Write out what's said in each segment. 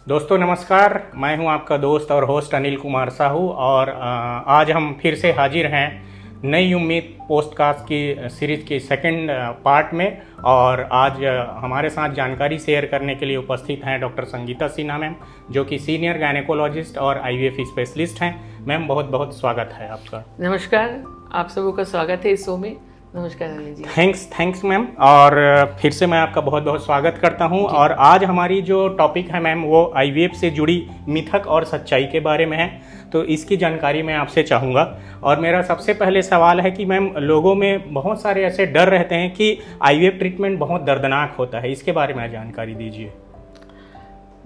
दोस्तों नमस्कार, मैं हूं आपका दोस्त और होस्ट अनिल कुमार साहू और आज हम फिर से हाजिर हैं नई उम्मीद पोस्टकास्ट की सीरीज की सेकंड पार्ट में। और आज हमारे साथ जानकारी शेयर करने के लिए उपस्थित हैं डॉक्टर संगीता सिन्हा मैम, जो कि सीनियर गायनेकोलॉजिस्ट और आईवीएफ स्पेशलिस्ट हैं। मैम बहुत बहुत स्वागत है आपका। नमस्कार, आप सबों का स्वागत है इस शो में। नमस्कार अनिल जी। Thanks ma'am. और फिर से मैं आपका बहुत बहुत स्वागत करता हूं। और आज हमारी जो टॉपिक है मैम वो आईवीएफ से जुड़ी मिथक और सच्चाई के बारे में है, तो इसकी जानकारी मैं आपसे चाहूँगा। और मेरा सबसे पहले सवाल है कि मैम, लोगों में बहुत सारे ऐसे डर रहते हैं कि आईवीएफ ट्रीटमेंट बहुत दर्दनाक होता है, इसके बारे में जानकारी दीजिए।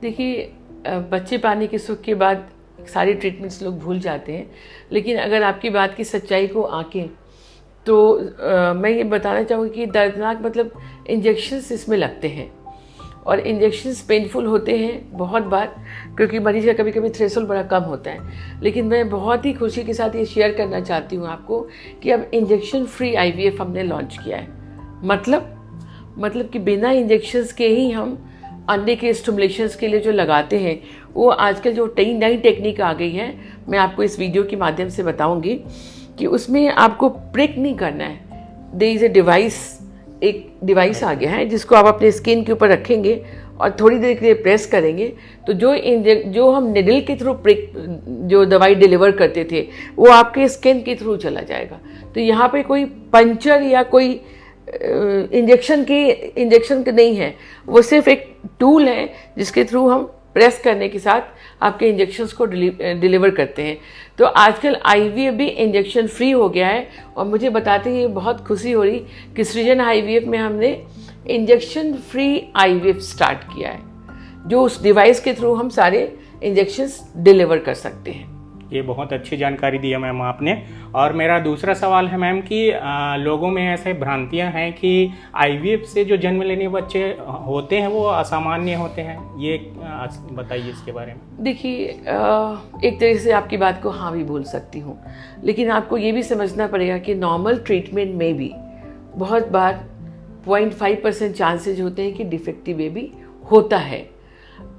देखिए, बच्चे पाने के सुख के बाद सारी ट्रीटमेंट्स लोग भूल जाते हैं, लेकिन अगर आपकी बात की सच्चाई को आंकें तो मैं ये बताना चाहूँगी कि दर्दनाक मतलब इंजेक्शन्स इसमें लगते हैं और इंजेक्शन्स पेनफुल होते हैं बहुत बार, क्योंकि मरीज का कभी कभी थ्रेशोल्ड बड़ा कम होता है। लेकिन मैं बहुत ही खुशी के साथ ये शेयर करना चाहती हूँ आपको कि अब इंजेक्शन फ्री आईवीएफ हमने लॉन्च किया है। मतलब कि बिना इंजेक्शन्स के ही हम अंडे के स्टिमुलेशंस के लिए जो लगाते हैं, वो आजकल जो नई टेक्निक आ गई है, मैं आपको इस वीडियो के माध्यम से बताऊँगी कि उसमें आपको प्रिक नहीं करना है। देयर इज़ ए डिवाइस, एक डिवाइस आ गया है जिसको आप अपने स्किन के ऊपर रखेंगे और थोड़ी देर के लिए प्रेस करेंगे तो जो हम निडल के थ्रू प्रिक जो दवाई डिलीवर करते थे वो आपके स्किन के थ्रू चला जाएगा। तो यहाँ पे कोई पंचर या कोई इंजेक्शन के नहीं है, वो सिर्फ एक टूल है जिसके थ्रू हम प्रेस करने के साथ आपके इंजेक्शन्स को डिलीवर करते हैं। तो आजकल आईवीएफ भी इंजेक्शन फ्री हो गया है और मुझे बताते ही बहुत खुशी हो रही कि सृजन आईवीएफ में हमने इंजेक्शन फ्री आईवीएफ स्टार्ट किया है, जो उस डिवाइस के थ्रू हम सारे इंजेक्शन्स डिलीवर कर सकते हैं। ये बहुत अच्छी जानकारी दी है मैम आपने। और मेरा दूसरा सवाल है मैम कि लोगों में ऐसे भ्रांतियां हैं कि आईवीएफ से जो जन्म लेने बच्चे होते हैं वो असामान्य होते हैं, ये बताइए इसके बारे में। देखिए, एक तरह से आपकी बात को हाँ भी बोल सकती हूँ, लेकिन आपको ये भी समझना पड़ेगा कि नॉर्मल ट्रीटमेंट में भी बहुत बार 0.5% चांसेज होते हैं कि डिफेक्टिव बेबी होता है।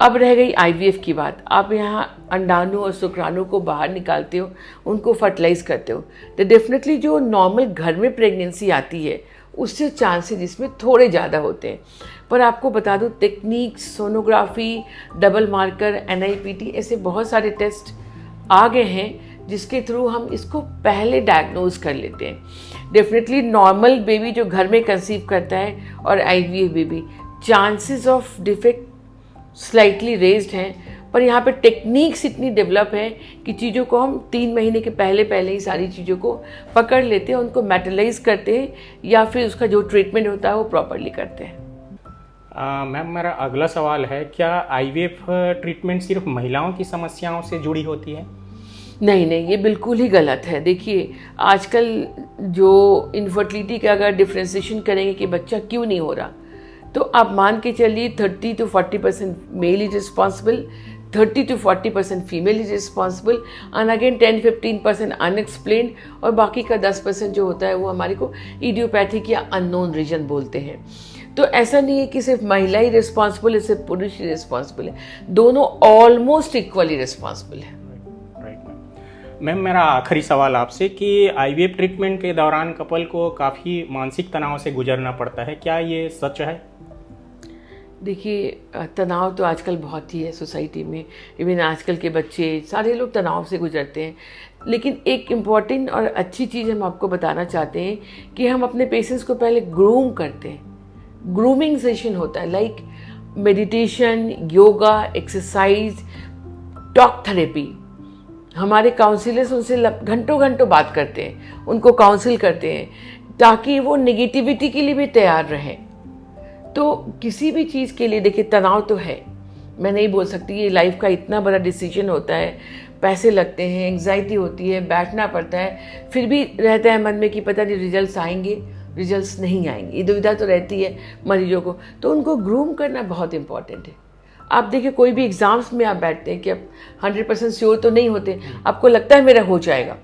अब रह गई आईवीएफ की बात। आप यहाँ अंडाणु और शुक्राणु को बाहर निकालते हो, उनको फर्टिलाइज करते हो, तो डेफिनेटली जो नॉर्मल घर में प्रेगनेंसी आती है उससे चांसेस इसमें थोड़े ज़्यादा होते हैं। पर आपको बता दूँ, टेक्निक्स, सोनोग्राफी, डबल मार्कर, एनआईपीटी, ऐसे बहुत सारे टेस्ट आ गए हैं जिसके थ्रू हम इसको पहले डायग्नोज कर लेते हैं। डेफिनेटली नॉर्मल बेबी जो घर में कंसीव करता है और IVF baby, chances of defect slightly raised हैं, पर यहाँ पे टेक्निक्स इतनी डेवलप है कि चीज़ों को हम 3 महीने के पहले ही सारी चीज़ों को पकड़ लेते हैं, उनको मेटलाइज करते हैं या फिर उसका जो ट्रीटमेंट होता है वो प्रॉपरली करते हैं। मैम, मेरा अगला सवाल है, क्या आईवीएफ ट्रीटमेंट सिर्फ महिलाओं की समस्याओं से जुड़ी होती है? नहीं, ये बिल्कुल ही गलत है। देखिए, आजकल जो इनफर्टिलिटी का अगर डिफ्रेंसिएशन करेंगे कि बच्चा क्यों नहीं हो रहा, तो आप मान के चलिए 30 to 40% male is responsible, 30 to 40% female is responsible, and again 10-15% unexplained, और बाकी का 10% जो होता है वो हमारे को इडियोपैथिक या अननोन रीजन बोलते हैं। तो ऐसा नहीं है कि सिर्फ महिला ही रिस्पॉन्सिबल है, सिर्फ पुरुष ही रिस्पॉन्सिबल है, दोनों ऑलमोस्ट इक्वली रिस्पॉन्सिबल है। मैम, मेरा आखिरी सवाल आपसे कि आईवीएफ ट्रीटमेंट के दौरान कपल को काफ़ी मानसिक तनाव से गुजरना पड़ता है, क्या ये सच है? देखिए, तनाव तो आजकल बहुत ही है सोसाइटी में, इवन आजकल के बच्चे सारे लोग तनाव से गुजरते हैं। लेकिन एक इम्पॉर्टेंट और अच्छी चीज़ हम आपको बताना चाहते हैं कि हम अपने पेशेंट्स को पहले ग्रूम करते हैं। ग्रूमिंग सेशन होता है, like meditation, yoga, exercise, talk therapy. हमारे काउंसलर्स उनसे घंटों बात करते हैं, उनको काउंसिल करते हैं ताकि वो नेगेटिविटी के लिए भी तैयार रहें। तो किसी भी चीज़ के लिए, देखिए, तनाव तो है, मैं नहीं बोल सकती, ये लाइफ का इतना बड़ा डिसीजन होता है, पैसे लगते हैं, एंग्जाइटी होती है, बैठना पड़ता है, फिर भी रहता है मन में कि पता नहीं रिजल्ट्स आएंगे, रिजल्ट्स नहीं आएंगे, ये दुविधा तो रहती है मरीजों को। तो उनको ग्रूम करना बहुत इंपॉर्टेंट है। आप देखिए, कोई भी एग्ज़ाम्स में आप बैठते हैं कि आप 100% श्योर तो नहीं होते, आपको लगता है मेरा हो जाएगा,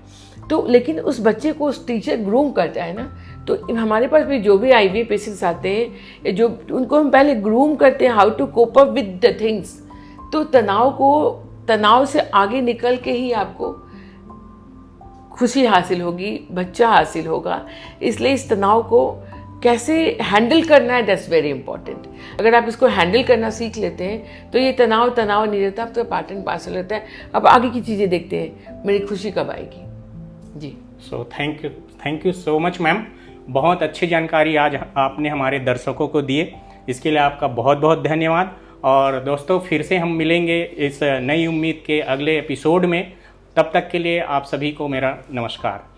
तो लेकिन उस बच्चे को उस टीचर ग्रूम करता है ना। तो हमारे पास भी जो भी आईवी पेशेंट्स आते हैं, जो उनको हम पहले ग्रूम करते हैं how to cope up with the things, तो तनाव से आगे निकल के ही आपको खुशी हासिल होगी, बच्चा हासिल होगा। इसलिए इस तनाव को कैसे हैंडल करना है, दैट्स वेरी इंपॉर्टेंट। अगर आप इसको हैंडल करना सीख लेते हैं तो ये तनाव नहीं रहता, अब तो पार्ट एंड पार्सल रहता है। अब आगे की चीज़ें देखते हैं, मेरी खुशी कब आएगी। जी, so thank you so much ma'am. बहुत अच्छी जानकारी आज आपने हमारे दर्शकों को दिए, इसके लिए आपका बहुत बहुत धन्यवाद। और दोस्तों, फिर से हम मिलेंगे इस नई उम्मीद के अगले एपिसोड में। तब तक के लिए आप सभी को मेरा नमस्कार।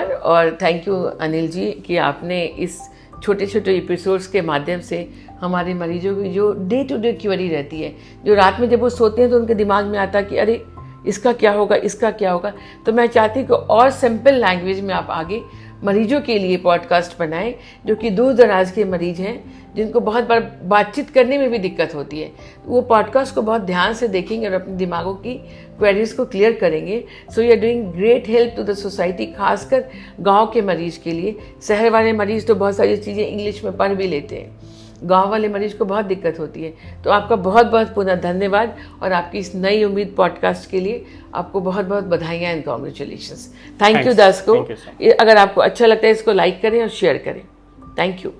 और थैंक यू अनिल जी कि आपने इस छोटे छोटे एपिसोड्स के माध्यम से हमारे मरीजों की जो डे टू डे क्वेरी रहती है, जो रात में जब वो सोते हैं तो उनके दिमाग में आता है कि अरे इसका क्या होगा, तो मैं चाहती हूँ कि और सिंपल लैंग्वेज में आप आगे मरीजों के लिए पॉडकास्ट बनाएं, जो कि दूर दराज के मरीज हैं, जिनको बहुत बार बातचीत करने में भी दिक्कत होती है। वो पॉडकास्ट को बहुत ध्यान से देखेंगे और अपने दिमागों की क्वेरीज को क्लियर करेंगे। So you are doing great help to the society, खासकर गांव के मरीज के लिए। शहर वाले मरीज तो बहुत सारी चीज़ें इंग्लिश में पढ़ भी लेते हैं, गांव वाले मरीज को बहुत दिक्कत होती है। तो आपका बहुत बहुत पुनः धन्यवाद, और आपकी इस नई उम्मीद पॉडकास्ट के लिए आपको बहुत बहुत बधाइयाँ एंड कॉन्ग्रेचुलेशंस। थैंक यू दर्शकों। अगर आपको अच्छा लगता है इसको लाइक करें और शेयर करें। Thank you.